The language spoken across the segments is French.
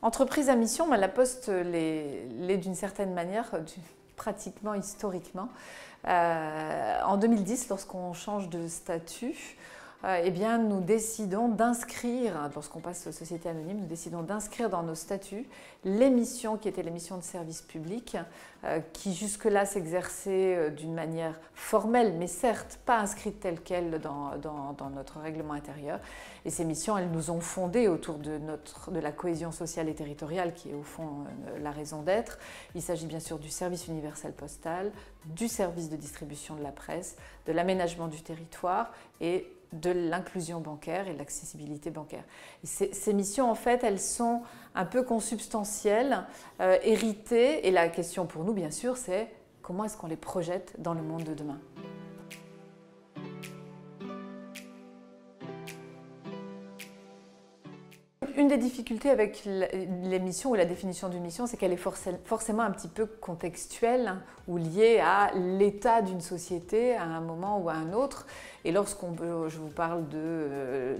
Entreprise à mission, la Poste l'est d'une certaine manière, pratiquement historiquement. En 2010, lorsqu'on change de statut, eh bien, nous décidons d'inscrire, lorsqu'on passe société anonyme, nous décidons d'inscrire dans nos statuts les missions qui étaient les missions de service public, qui jusque-là s'exerçaient d'une manière formelle, mais certes pas inscrites telles quelles dans notre règlement intérieur. Et ces missions, elles nous ont fondés autour de la cohésion sociale et territoriale, qui est au fond la raison d'être. Il s'agit bien sûr du service universel postal, du service de distribution de la presse, de l'aménagement du territoire et de l'inclusion bancaire et de l'accessibilité bancaire. Et ces missions, en fait, elles sont un peu consubstantielles, héritées, et la question pour nous, bien sûr, c'est comment est-ce qu'on les projette dans le monde de demain. Une des difficultés avec les missions ou la définition d'une mission, c'est qu'elle est forcément un petit peu contextuelle ou liée à l'état d'une société à un moment ou à un autre. Et je vous parle de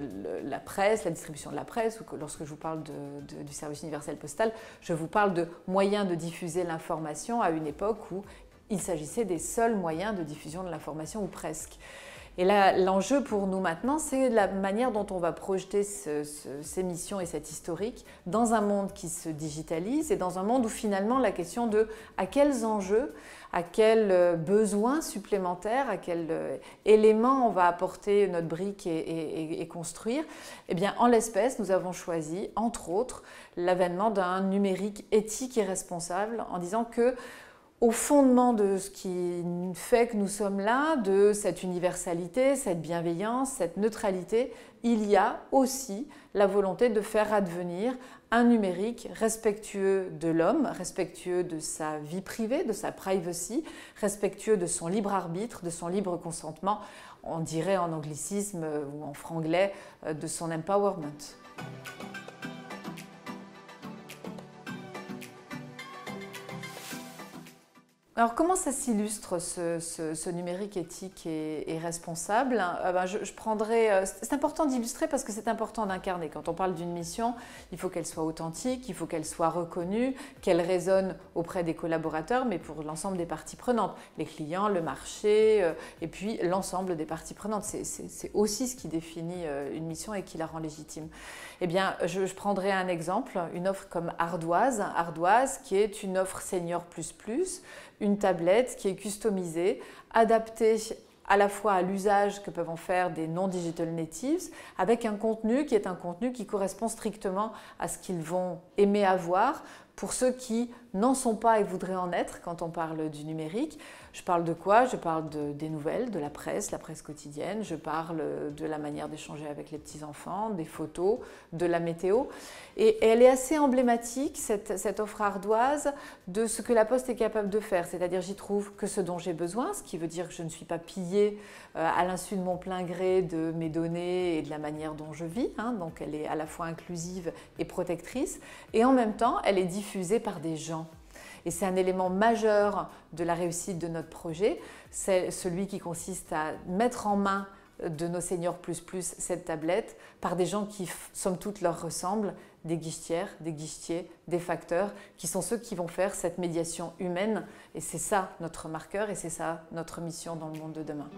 la presse, la distribution de la presse, ou lorsque je vous parle du service universel postal, je vous parle de moyens de diffuser l'information à une époque où il s'agissait des seuls moyens de diffusion de l'information, ou presque. Et là, l'enjeu pour nous maintenant, c'est la manière dont on va projeter ces missions et cet historique dans un monde qui se digitalise et dans un monde où finalement la question de à quels enjeux, à quels besoins supplémentaires, à quels éléments on va apporter notre brique et construire, eh bien en l'espèce, nous avons choisi, entre autres, l'avènement d'un numérique éthique et responsable en disant que au fondement de ce qui fait que nous sommes là, de cette universalité, cette bienveillance, cette neutralité, il y a aussi la volonté de faire advenir un numérique respectueux de l'homme, respectueux de sa vie privée, de sa privacy, respectueux de son libre arbitre, de son libre consentement, on dirait en anglicisme ou en franglais, de son empowerment. Alors comment ça s'illustre ce numérique éthique et responsable? Je prendrai, c'est important d'illustrer parce que c'est important d'incarner. Quand on parle d'une mission, il faut qu'elle soit authentique, il faut qu'elle soit reconnue, qu'elle résonne auprès des collaborateurs, mais pour l'ensemble des parties prenantes, les clients, le marché, et puis l'ensemble des parties prenantes. C'est aussi ce qui définit une mission et qui la rend légitime. Eh bien, je prendrai un exemple, une offre comme Ardoise. Ardoise, qui est une offre Senior++, une tablette qui est customisée, adaptée à la fois à l'usage que peuvent en faire des non-digital natives, avec un contenu qui correspond strictement à ce qu'ils vont aimer avoir. Pour ceux qui n'en sont pas et voudraient en être, quand on parle du numérique, je parle de quoi? Je parle des nouvelles, de la presse quotidienne, je parle de la manière d'échanger avec les petits-enfants, des photos, de la météo. Et elle est assez emblématique, cette offre ardoise, de ce que la Poste est capable de faire. C'est-à-dire j'y trouve que ce dont j'ai besoin, ce qui veut dire que je ne suis pas pillée à l'insu de mon plein gré de mes données et de la manière dont je vis. Donc elle est à la fois inclusive et protectrice. Et en même temps, elle est diffusée par des gens. Et c'est un élément majeur de la réussite de notre projet, c'est celui qui consiste à mettre en main de nos Senior++ cette tablette par des gens qui, somme toute, leur ressemblent, des guichetières, des guichetiers, des facteurs, qui sont ceux qui vont faire cette médiation humaine. Et c'est ça notre marqueur et c'est ça notre mission dans le monde de demain.